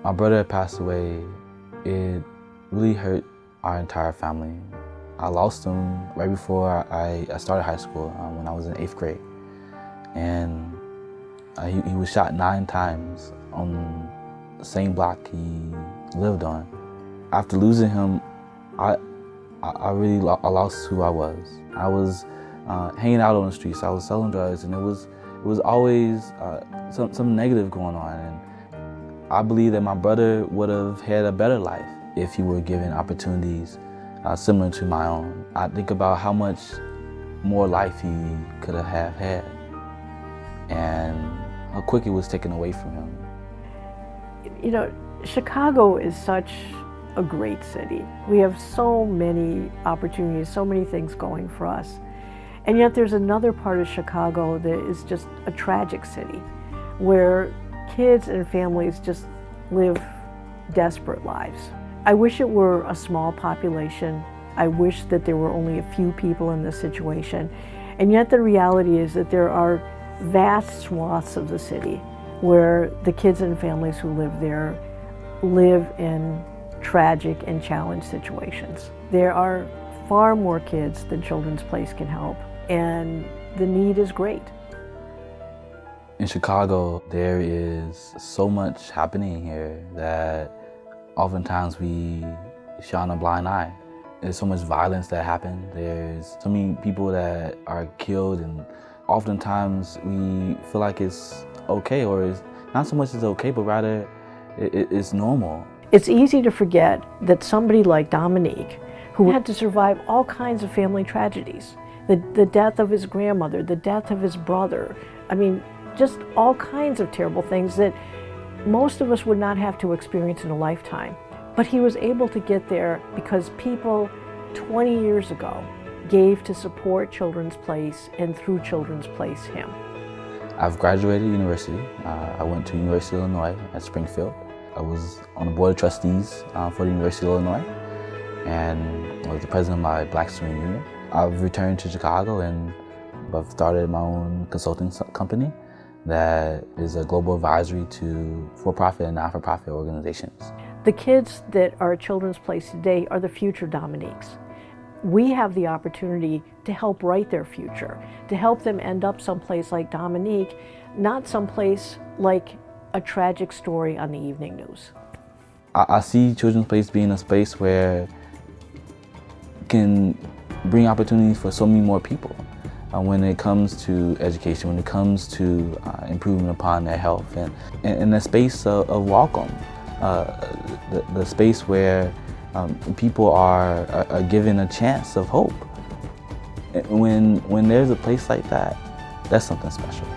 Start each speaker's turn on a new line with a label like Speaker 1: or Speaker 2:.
Speaker 1: my brother passed away, it really hurt our entire family. I lost him right before I started high school when I was in 8th grade. And he was shot 9 times on the same block he lived on. After losing him, I lost who I was. I was hanging out on the streets, I was selling drugs, and it was always some negative going on. And I believe that my brother would have had a better life if he were given opportunities similar to my own. I think about how much more life he could have had and how quick it was taken away from him.
Speaker 2: You know, Chicago is such a great city. We have so many opportunities, so many things going for us. And yet there's another part of Chicago that is just a tragic city where kids and families just live desperate lives. I wish it were a small population. I wish that there were only a few people in this situation. And yet the reality is that there are vast swaths of the city where the kids and families who live there live in tragic and challenged situations. There are far more kids than Children's Place can help, and the need is great.
Speaker 1: In Chicago, there is so much happening here that oftentimes we shine a blind eye. There's so much violence that happens. There's so many people that are killed, and oftentimes we feel like it's okay, or it's not so much it's okay, but rather it's normal.
Speaker 2: It's easy to forget that somebody like Dominique, who had to survive all kinds of family tragedies, the death of his grandmother, the death of his brother, I mean, just all kinds of terrible things that most of us would not have to experience in a lifetime. But he was able to get there because people 20 years ago gave to support Children's Place, and through Children's Place him.
Speaker 1: I've graduated university. I went to University of Illinois at Springfield. I was on the board of trustees for the University of Illinois, and I was the president of my Black Student Union. I've returned to Chicago, and I've started my own consulting company that is a global advisory to for-profit and not-for-profit organizations.
Speaker 2: The kids that are at Children's Place today are the future Dominiques. We have the opportunity to help write their future, to help them end up someplace like Dominique, not someplace like a tragic story on the evening news.
Speaker 1: I see Children's Place being a space where it can bring opportunities for so many more people when it comes to education, when it comes to improving upon their health, and a space of welcome, the space where people are given a chance of hope. When there's a place like that, that's something special.